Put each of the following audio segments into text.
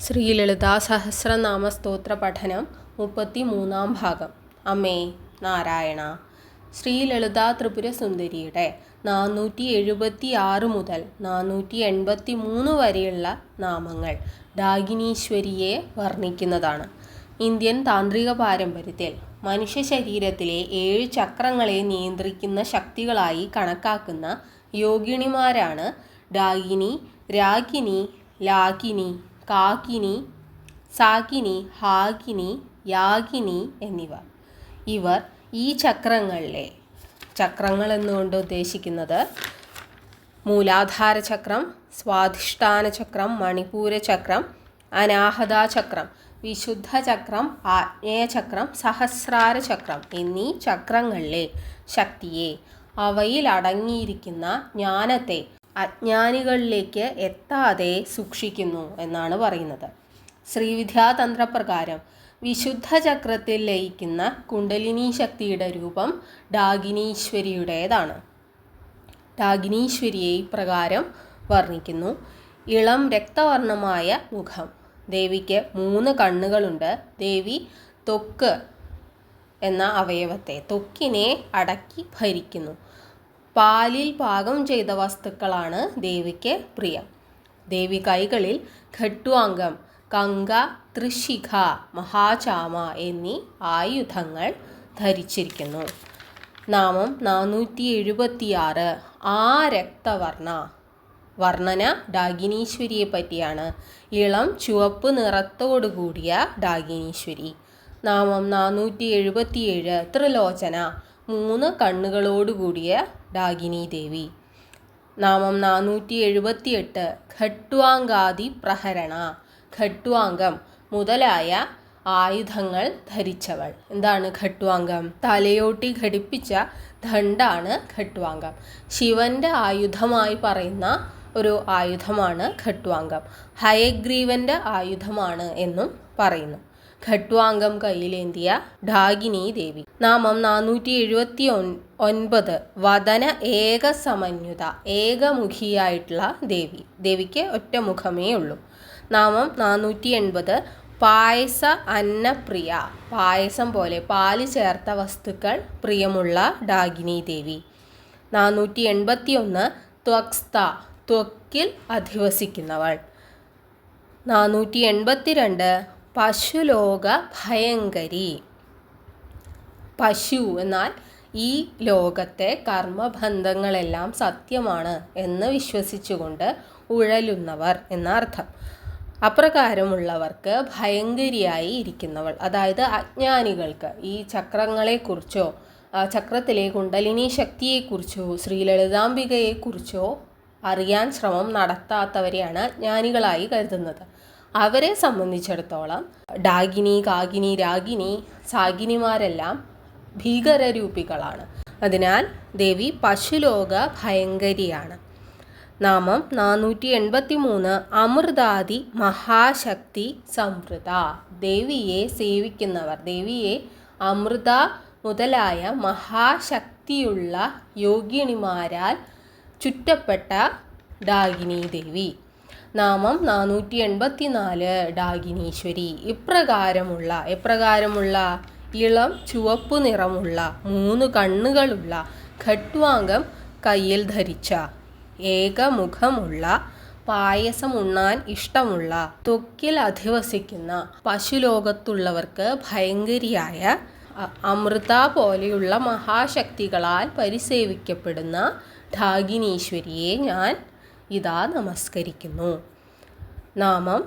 ശ്രീലളിതാ സഹസ്രനാമ സ്തോത്ര പഠനം 33 ഭാഗം. അമ്മേ നാരായണ. ശ്രീലളിതാ ത്രിപുര സുന്ദരിയുടെ 476 മുതൽ 483 വരെയുള്ള നാമങ്ങൾ ഡാകിനീശ്വരിയെ വർണ്ണിക്കുന്നതാണ്. ഇന്ത്യൻ താന്ത്രിക പാരമ്പര്യത്തിൽ മനുഷ്യ ശരീരത്തിലെ 7 ചക്രങ്ങളെ നിയന്ത്രിക്കുന്ന ശക്തികളായി കണക്കാക്കുന്ന യോഗിണിമാരാണ് ഡാകിനി, രാഗിനി, ലാകിനി, കാകിനി, സാകിനി, ഹാകിനി, യാഗിനി എന്നിവർ. ഇവർ ഈ ചക്രങ്ങൾ എന്നുകൊണ്ട് ഉദ്ദേശിക്കുന്നത് മൂലാധാര ചക്രം, സ്വാധിഷ്ഠാന ചക്രം, മണിപൂര ചക്രം, അനാഹത ചക്രം, വിശുദ്ധ ചക്രം, ആഗ്നേയ ചക്രം, സഹസ്രാര ചക്രം എന്നീ ചക്രങ്ങളിലെ ശക്തിയെ, അവയിൽ അടങ്ങിയിരിക്കുന്ന ജ്ഞാനത്തെ അജ്ഞാനികളിലേക്ക് എത്താതെ സൂക്ഷിക്കുന്നു എന്നാണ് പറയുന്നത്. ശ്രീവിദ്യാതന്ത്രപ്രകാരം വിശുദ്ധ ചക്രത്തിൽ ലയിക്കുന്ന കുണ്ടലിനി ശക്തിയുടെ രൂപം ഡാകിനീശ്വരിയുടേതാണ്. ഡാകിനീശ്വരിയെ ഇപ്രകാരം വർണ്ണിക്കുന്നു. ഇളം രക്തവർണ്ണമായ മുഖം. ദേവിക്ക് 3 കണ്ണുകളുണ്ട്. ദേവി ത്വക്ക് എന്ന അവയവത്തെ, ത്വക്കിനെ അടക്കി ഭരിക്കുന്നു. പാലിൽ പാകം ചെയ്ത വസ്തുക്കളാണ് ദേവിക്ക് പ്രിയം. ദേവി കൈകളിൽ ഖട്വാംഗം, കങ്ക, ത്രിശിഖ, മഹാചാമ എന്നീ ആയുധങ്ങൾ ധരിച്ചിരിക്കുന്നു. നാമം 476. ആ രക്തവർണ്ണ. വർണ്ണന ഡാകിനീശ്വരിയെ പറ്റിയാണ്. ഇളം ചുവപ്പ് നിറത്തോടുകൂടിയ ഡാകിനീശ്വരി. നാമം 477. ത്രിലോചന. 3 കണ്ണുകളോടുകൂടിയ ഡാകിനി ദേവി. നാമം 478. ഖട്വാംഗാദി പ്രഹരണ. ഖട്വാംഗം മുതലായ ആയുധങ്ങൾ ധരിച്ചവൾ. എന്താണ് ഖട്വാംഗം? തലയോട്ടി ഘടിപ്പിച്ച ദണ്ഡാണ് ഖട്വാംഗം. ശിവന്റെ ആയുധമായി പറയുന്ന ഒരു ആയുധമാണ് ഖട്വാംഗം. ഹയഗ്രീവന്റെ ആയുധമാണ് എന്നും പറയുന്നു. ഖട്വാംഗം കയ്യിലേന്തിയ ഡാകിനി ദേവി. നാമം 479. വദന ഏകസമന്വിത. ഏകമുഖിയായിട്ടുള്ള ദേവി. ദേവിക്ക് ഒറ്റ മുഖമേ ഉള്ളൂ. നാമം 480. പായസ അന്നപ്രിയ. പായസം പോലെ പാല് ചേർത്ത വസ്തുക്കൾ പ്രിയമുള്ള ഡാകിനി ദേവി. 481. ത്വക്സ്ഥ. ത്വക്കിൽ അധിവസിക്കുന്നവൾ. 482. പശുലോക ഭയങ്കരി. പശു എന്നാൽ ഈ ലോകത്തെ കർമ്മബന്ധങ്ങളെല്ലാം സത്യമാണ് എന്ന് വിശ്വസിച്ചുകൊണ്ട് ഉഴലുന്നവർ എന്നർത്ഥം. അപ്രകാരമുള്ളവർക്ക് ഭയങ്കരിയായി ഇരിക്കുന്നവൾ. അതായത് അജ്ഞാനികൾക്ക് ഈ ചക്രങ്ങളെക്കുറിച്ചോ ചക്രത്തിലെ കുണ്ടലിനി ശക്തിയെക്കുറിച്ചോ ശ്രീലളിതാംബികയെക്കുറിച്ചോ അറിയാൻ ശ്രമം നടത്താത്തവരെയാണ് അജ്ഞാനികളായി കരുതുന്നത്. അവരെ സംബന്ധിച്ചിടത്തോളം ഡാകിനി, കാകിനി, രാഗിനി, സാഗിനിമാരെല്ലാം ഭീകരരൂപികളാണ്. അതിനാൽ ദേവി പശുലോക ഭയങ്കരിയാണ്. നാമം 483. അമൃതാദി മഹാശക്തി സംവൃത. ദേവിയെ സേവിക്കുന്നവർ. ദേവിയെ അമൃത മുതലായ മഹാശക്തിയുള്ള യോഗിണിമാരാൽ ചുറ്റപ്പെട്ട ഡാകിനി ദേവി. നാമം 484. ഡാകിനീശ്വരി. എപ്രകാരമുള്ള ഇളം ചുവപ്പു നിറമുള്ള 3 കണ്ണുകളുള്ള ഖട്വാംഗം കയ്യിൽ ധരിച്ച, ഏകമുഖമുള്ള, പായസം ഉണ്ണാൻ ഇഷ്ടമുള്ള, ത്വക്കിൽ അധിവസിക്കുന്ന, പശുലോകത്തുള്ളവർക്ക് ഭയങ്കരിയായ, അമൃത പോലെയുള്ള മഹാശക്തികളാൽ പരിസേവിക്കപ്പെടുന്ന ഡാകിനീശ്വരിയെ ഞാൻ ഇതാ നമസ്കരിക്കുന്നു. നാമം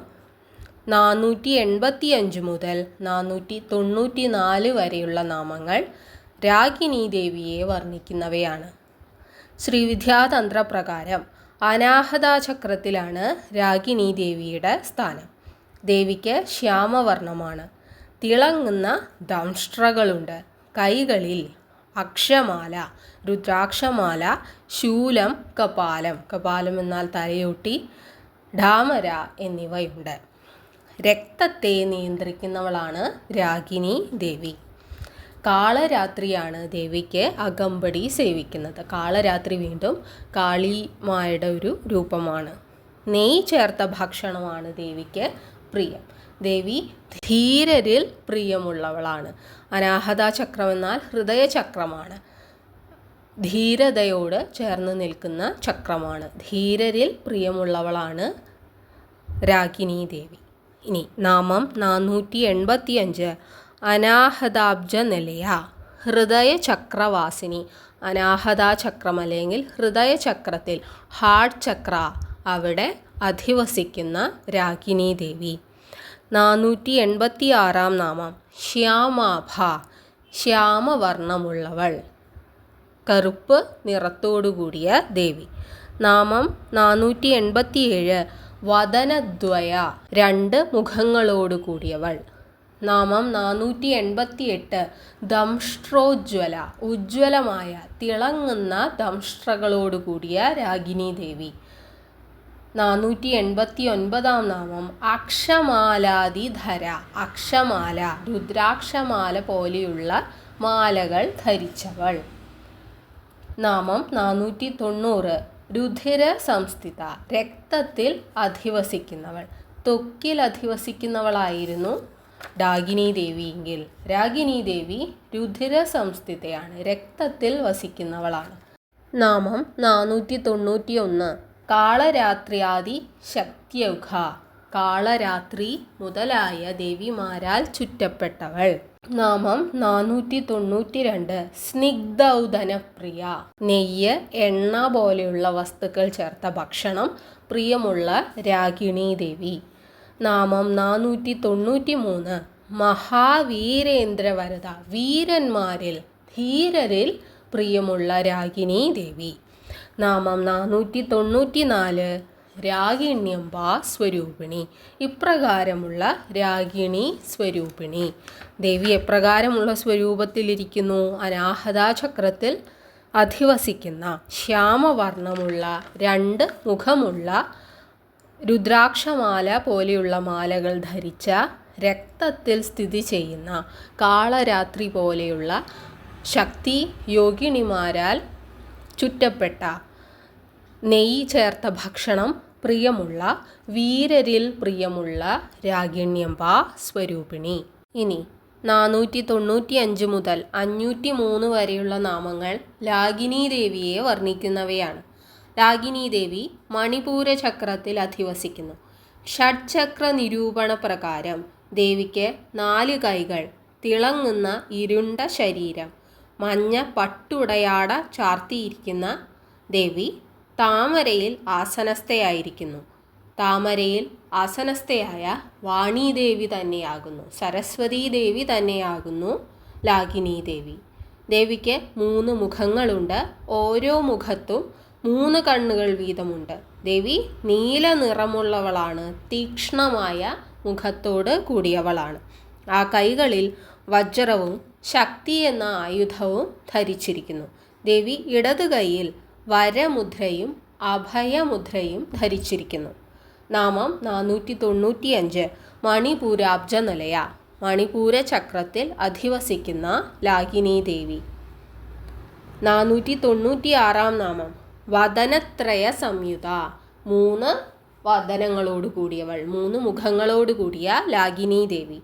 485 മുതൽ 494 വരെയുള്ള നാമങ്ങൾ രാഗിനി ദേവിയെ വർണ്ണിക്കുന്നവയാണ്. ശ്രീവിദ്യാതന്ത്രപ്രകാരം അനാഹത ചക്രത്തിലാണ് രാഗിനി ദേവിയുടെ സ്ഥാനം. ദേവിക്ക് ശ്യാമവർണ്ണമാണ്. തിളങ്ങുന്ന ദംഷ്ട്രകളുണ്ട്. കൈകളിൽ അക്ഷമാല, രുദ്രാക്ഷമാല, ശൂലം, കപാലം എന്നാൽ തലയോട്ടി, ഡാമര എന്നിവയുണ്ട്. രക്തത്തെ നിയന്ത്രിക്കുന്നവളാണ് രാഗിനി ദേവി. കാളരാത്രിയാണ് ദേവിക്ക് അകമ്പടി സേവിക്കുന്നത്. കാളരാത്രി വീണ്ടും കാളിമായുടെ ഒരു രൂപമാണ്. നെയ്യ് ചേർത്ത ഭക്ഷണമാണ് ദേവിക്ക് പ്രിയം. ദേവി ധീരരിൽ പ്രിയമുള്ളവളാണ്. അനാഹത ചക്രം എന്നാൽ ഹൃദയചക്രമാണ്. ധീരതയോട് ചേർന്ന് നിൽക്കുന്ന ചക്രമാണ്. ധീരരിൽ പ്രിയമുള്ളവളാണ് രാഗിണീ ദേവി. ഇനി നാമം 485 അനാഹതാബ്ജ നിലയ ഹൃദയചക്രവാസിനി. അനാഹത ചക്രം അല്ലെങ്കിൽ ഹൃദയചക്രത്തിൽ ഹാർട്ട് ചക്ര അവിടെ അധിവസിക്കുന്ന രാഗിണീ ദേവി. 486 നാമം ശ്യാമാഭ ശ്യാമവർണ്ണമുള്ളവൾ, കറുപ്പ് നിറത്തോടുകൂടിയ ദേവി. നാമം 487 വദനദ്വയ രണ്ട് മുഖങ്ങളോട് കൂടിയവൾ. നാമം 488 ദംഷ്ട്രോജ്വല ഉജ്ജ്വലമായ തിളങ്ങുന്ന ദംഷ്ട്രകളോടുകൂടിയ രാഗിണീ ദേവി. 489 നാമം അക്ഷമാലാദിധര അക്ഷമാല രുദ്രാക്ഷമാല പോലെയുള്ള മാലകൾ ധരിച്ചവൾ. നാമം 490 രുധിര സംസ്ഥിത രക്തത്തിൽ അധിവസിക്കുന്നവൾ. ത്വക്കിൽ അധിവസിക്കുന്നവളായിരുന്നു രാഗിണീ ദേവിയെങ്കിൽ രാഗിണീ ദേവി രുധിര സംസ്ഥിതയാണ്, രക്തത്തിൽ വസിക്കുന്നവളാണ്. നാമം 491 കാളരാത്രിയാദി ശക്തിയുഖ കാളരാത്രി മുതലായ ദേവിമാരാൽ ചുറ്റപ്പെട്ടവൾ. നാമം 492 സ്നിഗ്ധൗദനപ്രിയ നെയ്യ് എണ്ണ പോലെയുള്ള വസ്തുക്കൾ ചേർത്ത ഭക്ഷണം പ്രിയമുള്ള രാഗിണീ ദേവി. നാമം 493 മഹാവീരേന്ദ്രവരദ വീരന്മാരിൽ ധീരരിൽ പ്രിയമുള്ള രാഗിണീ ദേവി. നാമം 494 രാഗിണ്യംബ സ്വരൂപിണി ഇപ്രകാരമുള്ള രാഗിണി സ്വരൂപിണി. ദേവി എപ്രകാരമുള്ള സ്വരൂപത്തിലിരിക്കുന്നു? അനാഹത ചക്രത്തിൽ അധിവസിക്കുന്ന ശ്യാമവർണ്ണമുള്ള രണ്ട് മുഖമുള്ള രുദ്രാക്ഷമാല പോലെയുള്ള മാലകൾ ധരിച്ച രക്തത്തിൽ സ്ഥിതി ചെയ്യുന്ന കാളരാത്രി പോലെയുള്ള ശക്തി യോഗിണിമാരാൽ ചുറ്റപ്പെട്ട നെയ്യ് ചേർത്ത ഭക്ഷണം പ്രിയമുള്ള വീരരിൽ പ്രിയമുള്ള രാഗിണ്യംബ സ്വരൂപിണി. ഇനി 495 മുതൽ 503 വരെയുള്ള നാമങ്ങൾ രാഗിണീ ദേവിയെ വർണ്ണിക്കുന്നവയാണ്. രാഗിണീ ദേവി മണിപൂര ചക്രത്തിൽ അധിവസിക്കുന്നു. ഷഡ്ചക്ര നിരൂപണ പ്രകാരം ദേവിക്ക് 4 കൈകൾ, തിളങ്ങുന്ന ഇരുണ്ട ശരീരം, മഞ്ഞ പട്ടുടയാട ചാർത്തിയിരിക്കുന്ന ദേവി താമരയിൽ ആസനസ്ഥയായിരിക്കുന്നു. താമരയിൽ ആസനസ്ഥയായ വാണീദേവി തന്നെയാകുന്നു, സരസ്വതീ ദേവി തന്നെയാകുന്നു രാഗിണീ ദേവി. ദേവിക്ക് 3 മുഖങ്ങളുണ്ട്. ഓരോ മുഖത്തും 3 കണ്ണുകൾ വീതമുണ്ട്. ദേവി നീല നിറമുള്ളവളാണ്, തീക്ഷ്ണമായ മുഖത്തോട് കൂടിയവളാണ്. ആ കൈകളിൽ വജ്രവും ശക്തി എന്ന ആയുധവും ധരിച്ചിരിക്കുന്നു. ദേവി ഇടത് കൈയിൽ വരമുദ്രയും അഭയമുദ്രയും ധരിച്ചിരിക്കുന്നു. നാമം 495 മണിപൂരാബ്ജ നിലയ മണിപൂര ചക്രത്തിൽ അധിവസിക്കുന്ന രാഗിണീ ദേവി. 496 നാമം വദനത്രയ സംയുത 3 വദനങ്ങളോട് കൂടിയവൾ, 3 മുഖങ്ങളോട് കൂടിയ രാഗിണീ ദേവി.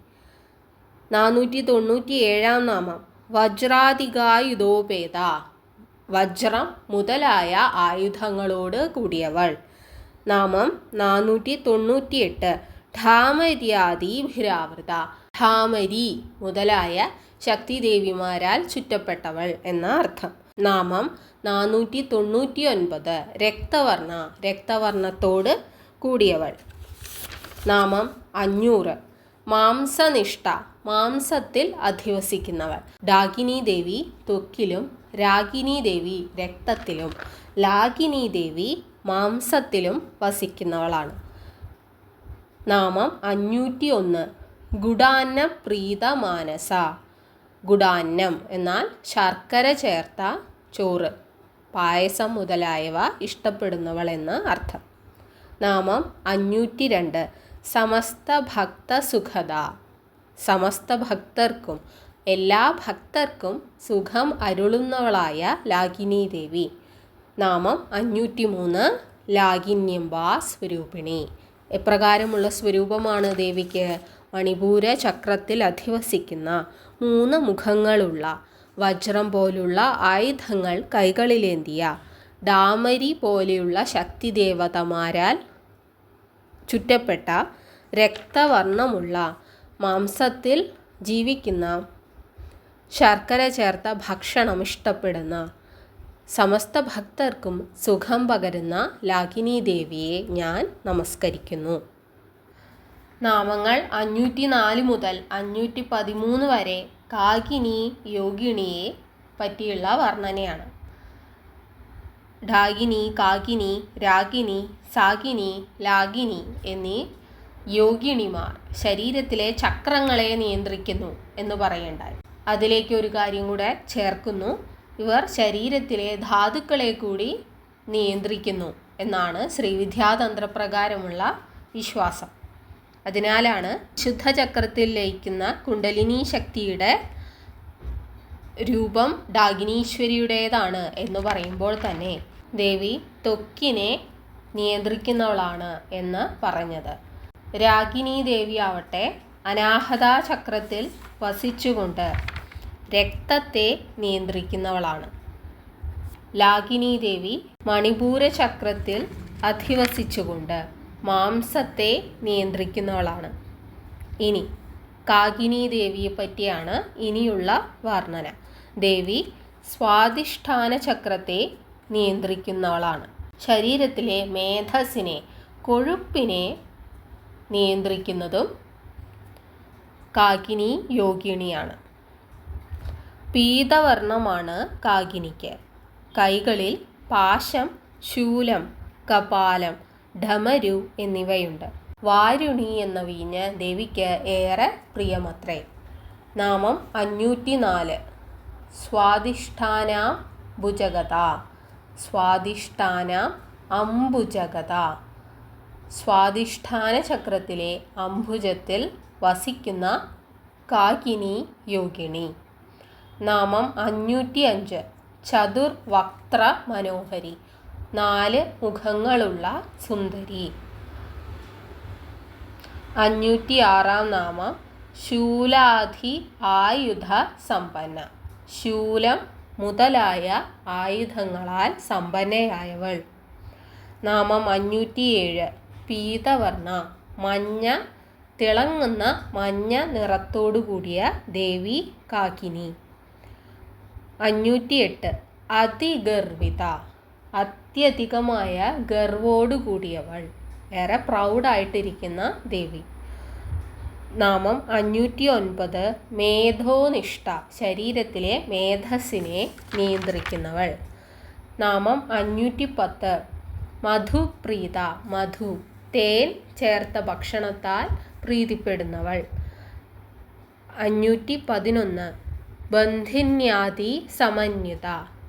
497 നാമം വജ്രാധികായുധോപേത വജ്രം മുതലായ ആയുധങ്ങളോട് കൂടിയവൾ. നാമം 498 ധാമര്യാദിഭിരാവൃത ധാമരി മുതലായ ശക്തിദേവിമാരാൽ ചുറ്റപ്പെട്ടവൾ എന്ന അർത്ഥം. നാമം 499 രക്തവർണ്ണ രക്തവർണ്ണത്തോട് കൂടിയവൾ. നാമം 500 മാംസനിഷ്ഠ മാംസത്തിൽ അധിവസിക്കുന്നവൾ. രാഗിണീ ദേവി ത്വക്കിലും രാഗിണീ ദേവി രക്തത്തിലും രാഗിണീ ദേവി മാംസത്തിലും വസിക്കുന്നവളാണ്. നാമം 501 ഗുഡാന്ന പ്രീത മാനസ ഗുഡാന്നം എന്നാൽ ശർക്കര ചേർത്ത ചോറ്, പായസം മുതലായവ ഇഷ്ടപ്പെടുന്നവൾ എന്ന് അർത്ഥം. നാമം 502 സമസ്ത ഭക്ത സുഖദ സമസ്ത ഭക്തർക്കും എല്ലാ ഭക്തർക്കും സുഖം അരുളുന്നവളായ രാഗിണീ ദേവി. നാമം 503 രാഗിണ്യംബ സ്വരൂപിണി എപ്രകാരമുള്ള സ്വരൂപമാണ് ദേവിക്ക്? മണിപൂര ചക്രത്തിൽ അധിവസിക്കുന്ന 3 മുഖങ്ങളുള്ള വജ്രം പോലുള്ള ആയുധങ്ങൾ കൈകളിലേന്തിയ ഡാമരി പോലെയുള്ള ശക്തിദേവതമാരാൽ ചുറ്റപ്പെട്ട രക്തവർണ്ണമുള്ള മാംസത്തിൽ ജീവിക്കുന്ന ശർക്കര ചേർത്ത ഭക്ഷണം ഇഷ്ടപ്പെടുന്ന സമസ്ത ഭക്തർക്കും സുഖം പകരുന്ന ലാകിനി ദേവിയെ ഞാൻ നമസ്കരിക്കുന്നു. നാമങ്ങൾ 504 മുതൽ 513 വരെ കാകിനി യോഗിണിയെ പറ്റിയുള്ള വർണ്ണനയാണ്. ഡാകിനി, കാകിനി, രാഗിനി, സാകിനി, ലാഗിനി എന്നീ യോഗിണിമാർ ശരീരത്തിലെ ചക്രങ്ങളെ നിയന്ത്രിക്കുന്നു എന്ന് പറയണ്ടായി. അതിലേക്ക് ഒരു കാര്യം കൂടെ ചേർക്കുന്നു. ഇവർ ശരീരത്തിലെ ധാതുക്കളെ കൂടി നിയന്ത്രിക്കുന്നു എന്നാണ് ശ്രീവിദ്യാതന്ത്രപ്രകാരമുള്ള വിശ്വാസം. അതിനാലാണ് ശുദ്ധചക്രത്തിൽ ലയിക്കുന്ന കുണ്ടലിനി ശക്തിയുടെ രൂപം ഡാകിനീശ്വരിയുടേതാണ് എന്ന് പറയുമ്പോൾ തന്നെ ദേവി ത്വക്കിനെ നിയന്ത്രിക്കുന്നവളാണ് എന്ന് പറഞ്ഞത്. രാഗിനി ദേവിയാവട്ടെ അനാഹത ചക്രത്തിൽ വസിച്ചുകൊണ്ട് രക്തത്തെ നിയന്ത്രിക്കുന്നവളാണ്. ലാകിനി ദേവി മണിപൂര ചക്രത്തിൽ അധിവസിച്ചുകൊണ്ട് മാംസത്തെ നിയന്ത്രിക്കുന്നവളാണ്. ഇനി കാകിനി ദേവിയെ പറ്റിയാണ് ഇനിയുള്ള വർണ്ണന. ദേവി സ്വാധിഷ്ഠാന ചക്രത്തെ നിയന്ത്രിക്കുന്നവളാണ്. ശരീരത്തിലെ മേധസ്സിനെ, കൊഴുപ്പിനെ നിയന്ത്രിക്കുന്നതും കാകിനി യോഗിണിയാണ്. പീതവർണ്ണമാണ് കാകിനിക്ക്. കൈകളിൽ പാശം, ശൂലം, കപാലം, ഡമരു എന്നിവയുണ്ട്. വാരുണി എന്ന വീഞ്ഞ് ദേവിക്ക് ഏറെ പ്രിയമത്രേ. നാമം 504. സ്വാധിഷ്ഠാനാം ഭുജഗത. സ്വാധിഷ്ഠാനാം അംബുജഗത. സ്വാധിഷ്ഠാന ചക്രത്തിലെ അംബുജത്തിൽ വസിക്കുന്ന കാകിനി യോഗിണി. നാമം 505. ചതുർവക്ത്ര മനോഹരി. 4 മുഖങ്ങളുള്ള സുന്ദരി. 506 നാമം ശൂലാധി ആയുധ സമ്പന്ന. ശൂലം മുതലായ ആയുധങ്ങളാൽ സമ്പന്നയായവൾ. നാമം 507. പീതവർണ്ണ. മഞ്ഞ, തിളങ്ങുന്ന മഞ്ഞ നിറത്തോടു കൂടിയ ദേവി കാകിനി. 508. അതിഗർവിത. അത്യധികമായ ഗർവോടു കൂടിയവൾ, ഏറെ പ്രൗഡായിട്ടിരിക്കുന്ന ദേവി. നാമം 509. മേധോനിഷ്ഠ. ശരീരത്തിലെ മേധസ്സിനെ നിയന്ത്രിക്കുന്നവൾ. നാമം 510. മധുപ്രീത. മധു, തേൻ ചേർത്ത ഭക്ഷണത്താൽ പ്രീതിപ്പെടുന്നവൾ. 511. ബന്ധിന്യാദി സമന്വിത.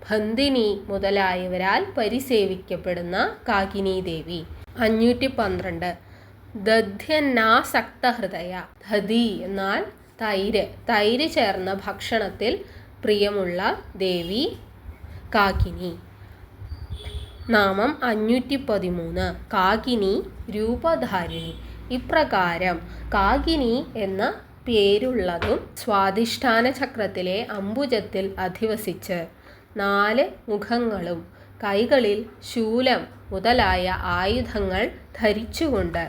ബന്ധിനി മുതലായവരാൽ പരിസേവിക്കപ്പെടുന്ന കാകിനി ദേവി. 512. ദധ്യന്നാസക്തഹൃദയ. ദധി എന്നാൽ തൈര്. തൈര് ചേർന്ന ഭക്ഷണത്തിൽ പ്രിയമുള്ള ദേവി കാകിനി. നാമം 513. കാകിനി രൂപധാരിണി. ഇപ്രകാരം കാകിനി എന്ന പേരുള്ളതും സ്വാധിഷ്ഠാന ചക്രത്തിലെ അംബുജത്തിൽ അധിവസിച്ച് 4 മുഖങ്ങളും കൈകളിൽ ശൂലം മുതലായ ആയുധങ്ങൾ ധരിച്ചുകൊണ്ട്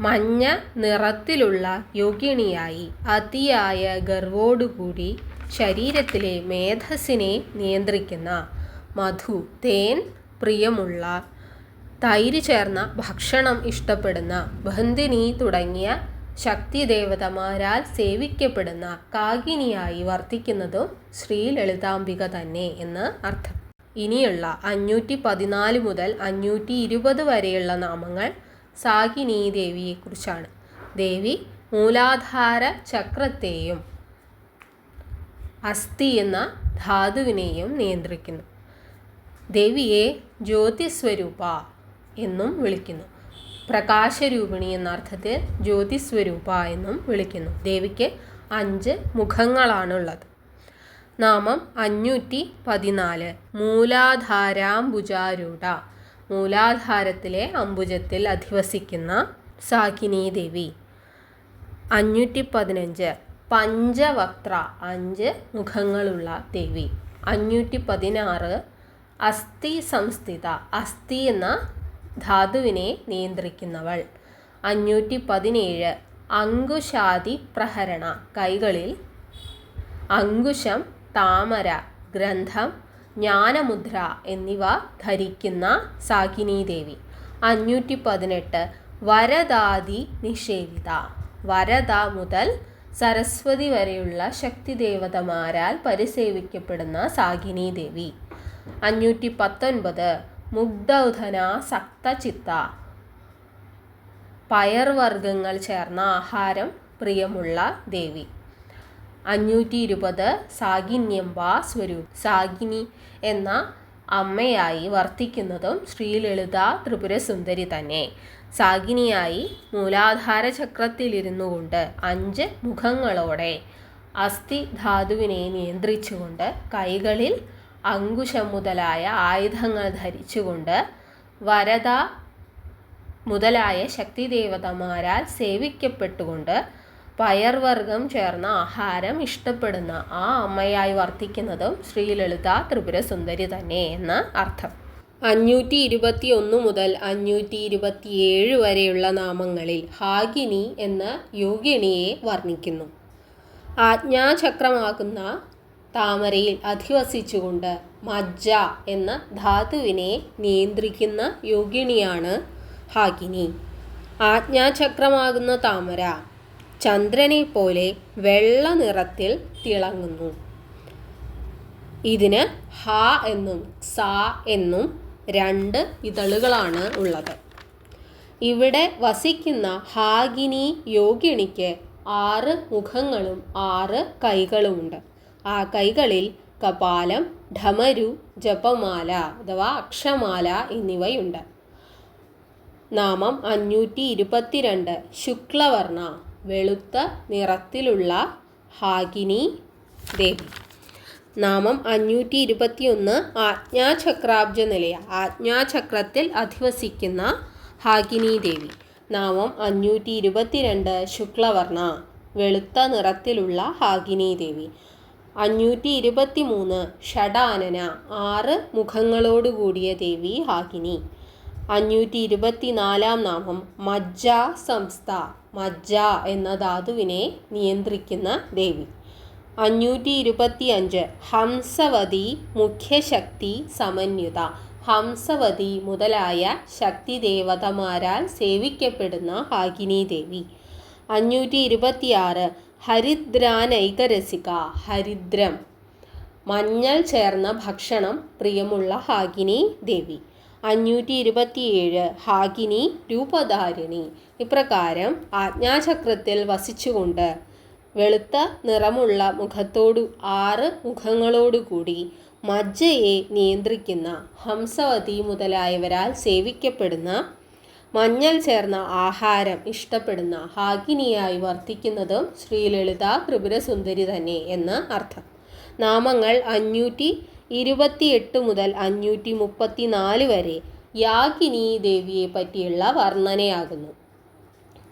മഞ്ഞ നിറത്തിലുള്ള യോഗിണിയായി അതിയായ ഗർവോടുകൂടി ശരീരത്തിലെ മേധസ്സിനെ നിയന്ത്രിക്കുന്ന, മധു തേൻ പ്രിയമുള്ള, തൈര് ചേർന്ന ഭക്ഷണം ഇഷ്ടപ്പെടുന്ന, ബന്ധിനി തുടങ്ങിയ ശക്തിദേവതമാരാൽ സേവിക്കപ്പെടുന്ന കാകിനിയായി വർത്തിക്കുന്നതും ശ്രീ ലളിതാംബിക തന്നെ എന്ന് അർത്ഥം. ഇനിയുള്ള 514 മുതൽ 520 വരെയുള്ള നാമങ്ങൾ സാകിനി ദേവിയെക്കുറിച്ചാണ്. ദേവി മൂലാധാര ചക്രത്തെയും അസ്ഥി എന്ന ധാതുവിനെയും നിയന്ത്രിക്കുന്നു. ദേവിയെ ജ്യോതിസ്വരൂപ എന്നും വിളിക്കുന്നു. പ്രകാശരൂപിണി എന്ന അർത്ഥത്തിൽ ജ്യോതിസ്വരൂപ എന്നും വിളിക്കുന്നു. ദേവിക്ക് 5 മുഖങ്ങളാണുള്ളത്. നാമം 514. മൂലാധാരാംബുജാരൂഢ. മൂലാധാരത്തിലെ അംബുജത്തിൽ അധിവസിക്കുന്ന സാകിനി ദേവി. 515 പഞ്ചവക്ത്ര, 5 മുഖങ്ങളുള്ള ദേവി. 516 അസ്ഥി സംസ്ഥിത, അസ്ഥി എന്ന ധാതുവിനെ നിയന്ത്രിക്കുന്നവൾ. 517 അങ്കുശാദി പ്രഹരണ, കൈകളിൽ അങ്കുശം, താമര, ഗ്രന്ഥം, ജ്ഞാനമുദ്ര എന്നിവ ധരിക്കുന്ന സാകിനി ദേവി. 518 വരദാദി നിഷേവിത, വരദ മുതൽ സരസ്വതി വരെയുള്ള ശക്തിദേവതമാരാൽ പരിസേവിക്കപ്പെടുന്ന സാകിനി ദേവി. 519 മുഗ്ധൗധന സക്തചിത്ത, പയർവർഗ്ഗങ്ങൾ ചേർന്ന ആഹാരം പ്രിയമുള്ള ദേവി. 520 സാകിന്യംബാ സ്വരൂപ, സാകിനി എന്ന അമ്മയായി വർത്തിക്കുന്നതും ശ്രീലളിത ത്രിപുരസുന്ദരി തന്നെ. സാകിനിയായി മൂലാധാര ചക്രത്തിലിരുന്നു കൊണ്ട് 5 മുഖങ്ങളോടെ അസ്ഥി ധാതുവിനെ നിയന്ത്രിച്ചുകൊണ്ട് കൈകളിൽ അങ്കുശം മുതലായ ആയുധങ്ങൾ ധരിച്ചുകൊണ്ട് വരദ മുതലായ ശക്തിദേവതമാരാൽ സേവിക്കപ്പെട്ടുകൊണ്ട് പയർവർഗം ചേർന്ന ആഹാരം ഇഷ്ടപ്പെടുന്ന ആ അമ്മയായി വർത്തിക്കുന്നതും ശ്രീലളിത ത്രിപുരസുന്ദരി തന്നെ എന്ന് അർത്ഥം. 521 മുതൽ 527 വരെയുള്ള നാമങ്ങളിൽ ഹാകിനി എന്ന യോഗിണിയെ വർണ്ണിക്കുന്നു. ആജ്ഞാചക്രമാകുന്ന താമരയിൽ അധിവസിച്ചുകൊണ്ട് മജ്ജ എന്ന ധാതുവിനെ നിയന്ത്രിക്കുന്ന യോഗിണിയാണ് ഹാകിനി. ആജ്ഞാചക്രമാകുന്ന താമര ചന്ദ്രനെ പോലെ വെള്ള നിറത്തിൽ തിളങ്ങുന്നു. ഇതിന് ഹ എന്നും സ എന്നും 2 ഇതളുകളാണ് ഉള്ളത്. ഇവിടെ വസിക്കുന്ന ഹാകിനി യോഗിണിക്ക് 6 മുഖങ്ങളും 6 കൈകളുമുണ്ട്. ആ കൈകളിൽ കപാലം, ഢമരു, ജപമാല അഥവാ അക്ഷമാല എന്നിവയുണ്ട്. നാമം 522 ശുക്ലവർണ്ണ, വെളുത്ത നിറത്തിലുള്ള ഹാകിനി ദേവി. നാമം 521 ആജ്ഞാചക്രാബ്ജ നിലയ, ആജ്ഞാചക്രത്തിൽ അധിവസിക്കുന്ന ഹാകിനി ദേവി. നാമം 522 ശുക്ലവർണ്ണ, വെളുത്ത നിറത്തിലുള്ള ഹാകിനി ദേവി. 523 ഷഡാനന, 6 മുഖങ്ങളോടുകൂടിയ ദേവി ഹാകിനി. 524 നാമം മജ്ജ സംസ്ഥ, മജ്ജ എന്ന ധാതുവിനെ നിയന്ത്രിക്കുന്ന ദേവി. 525 ഹംസവതി മുഖ്യശക്തി സമന്വിത, ഹംസവതി മുതലായ ശക്തിദേവതമാരാൽ സേവിക്കപ്പെടുന്ന ഹാകിനി ദേവി. 526 ഹരിദ്രാനൈകരസിക, ഹരിദ്രം മഞ്ഞൾ ചേർന്ന ഭക്ഷണം പ്രിയമുള്ള ഹാകിനി ദേവി. 527 ഹാകിനി രൂപധാരിണി. ഇപ്രകാരം ആജ്ഞാചക്രത്തിൽ വസിച്ചുകൊണ്ട് വെളുത്ത നിറമുള്ള മുഖത്തോടു 6 മുഖങ്ങളോടുകൂടി മജ്ജയെ നിയന്ത്രിക്കുന്ന ഹംസവതി മുതലായവരാൽ സേവിക്കപ്പെടുന്ന മഞ്ഞൾ ചേർന്ന ആഹാരം ഇഷ്ടപ്പെടുന്ന ഹാകിനിയായി വർത്തിക്കുന്നതും ശ്രീലളിത ത്രിപുരസുന്ദരി തന്നെ എന്ന് അർത്ഥം. നാമങ്ങൾ 528 മുതൽ 534 വരെ യാഗിനി ദേവിയെ പറ്റിയുള്ള വർണ്ണനയാകുന്നു.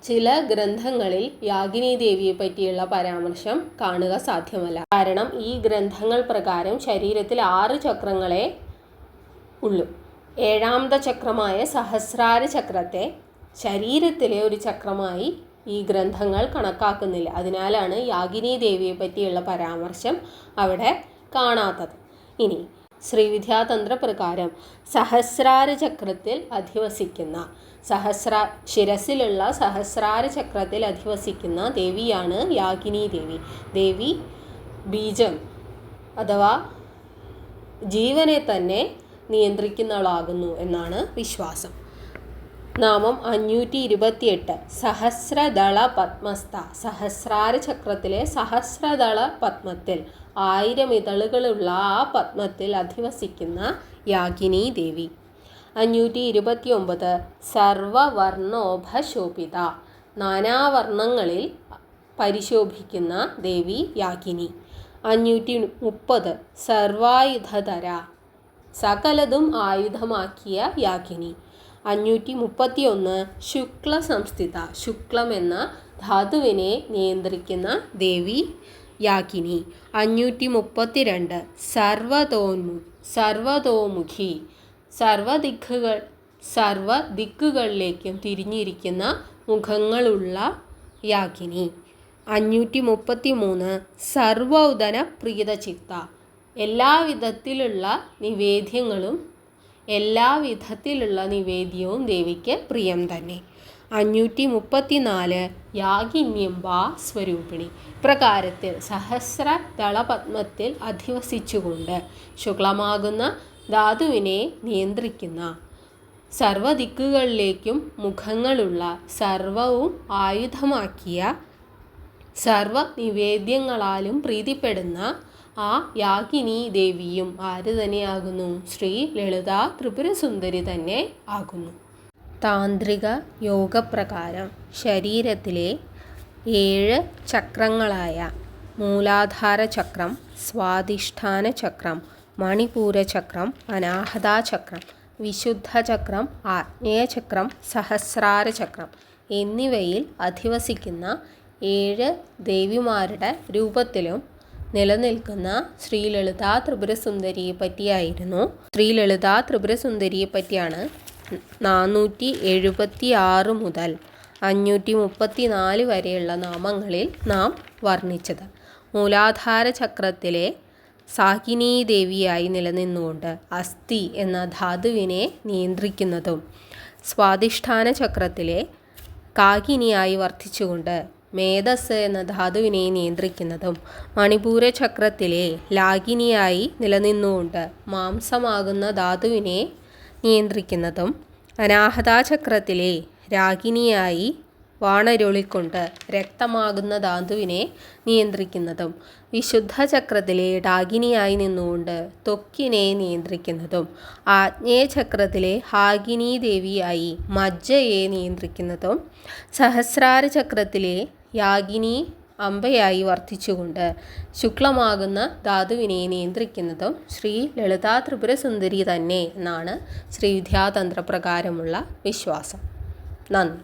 ചില ഗ്രന്ഥങ്ങളിൽ യാഗിനി ദേവിയെ പറ്റിയുള്ള പരാമർശം കാണുക സാധ്യമല്ല. കാരണം ഈ ഗ്രന്ഥങ്ങൾ പ്രകാരം ശരീരത്തിൽ 6 ചക്രങ്ങളെ ഉള്ളൂ. 7ാമത്തെ ചക്രമായ സഹസ്രാര ചക്രത്തെ ശരീരത്തിലെ ഒരു ചക്രമായി ഈ ഗ്രന്ഥങ്ങൾ കണക്കാക്കുന്നില്ല. അതിനാലാണ് യാഗിനി ദേവിയെ പറ്റിയുള്ള പരാമർശം അവിടെ കാണാത്തത്. ഇനി ശ്രീവിദ്യാതന്ത്ര പ്രകാരം സഹസ്രാര ചക്രത്തിൽ അധിവസിക്കുന്ന ശിരസിലുള്ള സഹസ്രാര ചക്രത്തിൽ അധിവസിക്കുന്ന ദേവിയാണ് യാഗിനി ദേവി. ദേവി ബീജം അഥവാ ജീവനെ തന്നെ നിയന്ത്രിക്കുന്നവളാകുന്നു എന്നാണ് വിശ്വാസം. നാമം 528 സഹസ്രദള പത്മസ്ഥ, സഹസ്രാര ചക്രത്തിലെ സഹസ്രദള പത്മത്തിൽ 1000 ഇതളുകളുള്ള ആ പത്മത്തിൽ അധിവസിക്കുന്ന യാഗിനി ദേവി. 529 സർവവർണ്ണോഭശോഭിത, നാനാവർണ്ണങ്ങളിൽ പരിശോഭിക്കുന്ന ദേവി യാഗിനി. 530 സർവായുധധര, സകലതും ആയുധമാക്കിയ യാഗിനി. 531 ശുക്ല സംസ്ഥിത. ശുക്ലം എന്ന ധാതുവിനെ നിയന്ത്രിക്കുന്ന ദേവി യാഗിനി. 532 സർവതോമുഖി. സർവദിക്കുകളിലേക്കും തിരിഞ്ഞിരിക്കുന്ന മുഖങ്ങളുള്ള യാഗിനി. 533 സർവോദന പ്രീതചിത്ത. എല്ലാവിധത്തിലുള്ള നിവേദ്യവും ദേവിക്ക് പ്രിയം തന്നെ. 534 യാഗിന്യംബാ സ്വരൂപിണി. ഇപ്രകാരത്തിൽ സഹസ്രദളപത്മത്തിൽ അധിവസിച്ചുകൊണ്ട് ശുക്ലമാകുന്ന ധാതുവിനെ നിയന്ത്രിക്കുന്ന, സർവദിക്കുകളിലേക്കും മുഖങ്ങളുള്ള, സർവവും ആയുധമാക്കിയ, സർവ നിവേദ്യങ്ങളാലും പ്രീതിപ്പെടുന്ന ആ യാഗിനി ദേവിയും ആര് തന്നെയാകുന്നു? ശ്രീ ലളിതാ ത്രിപുരസുന്ദരി തന്നെ ആകുന്നു. താന്ത്രിക യോഗപ്രകാരം ശരീരത്തിലെ 7 ചക്രങ്ങളായ മൂലാധാര ചക്രം, സ്വാധിഷ്ഠാന ചക്രം, മണിപൂര ചക്രം, അനാഹത ചക്രം, വിശുദ്ധ ചക്രം, ആഗ്നേയ ചക്രം, സഹസ്രാര ചക്രം എന്നിവയിൽ അധിവസിക്കുന്ന 7 ദേവിമാരുടെ രൂപത്തിലും നിലനിൽക്കുന്ന ശ്രീ ലളിതാ ത്രിപുരസുന്ദരിയെ പറ്റിയാണ് 476 മുതൽ 534 വരെയുള്ള നാമങ്ങളിൽ നാം വർണ്ണിച്ചത്. മൂലാധാര ചക്രത്തിലെ സാകിനീ ദേവിയായി നിലനിന്നുകൊണ്ട് അസ്ഥി എന്ന ധാതുവിനെ നിയന്ത്രിക്കുന്നതും, സ്വാധിഷ്ഠാന ചക്രത്തിലെ കാകിനിയായി വർത്തിച്ചുകൊണ്ട് മേധസ് എന്ന ധാതുവിനെ നിയന്ത്രിക്കുന്നതും, മണിപൂര ചക്രത്തിലെ ലാഗിനിയായി നിലനിന്നുകൊണ്ട് മാംസമാകുന്ന ധാതുവിനെ നിയന്ത്രിക്കുന്നതും, അനാഹതാ ചക്രത്തിലെ രാഗിനിയായി വാണരുളിക്കൊണ്ട് രക്തമാകുന്ന ധാതുവിനെ നിയന്ത്രിക്കുന്നതും, വിശുദ്ധ ചക്രത്തിലെ ഡാഗിനിയായി നിന്നുകൊണ്ട് ത്വക്കിനെ നിയന്ത്രിക്കുന്നതും, ആഗ്നേയ ചക്രത്തിലെ ഹാഗിനി ദേവിയായി മജ്ജയെ നിയന്ത്രിക്കുന്നതും, സഹസ്രാര ചക്രത്തിലെ യാഗിനി അമ്പയായി വർത്തിച്ചുകൊണ്ട് ശുക്ലമാകുന്ന ധാതുവിനെ നിയന്ത്രിക്കുന്നതും ശ്രീ ലളിതാ ത്രിപുരസുന്ദരി തന്നെ എന്നാണ് ശ്രീവിദ്യാതന്ത്രപ്രകാരമുള്ള വിശ്വാസം. നന്ദി.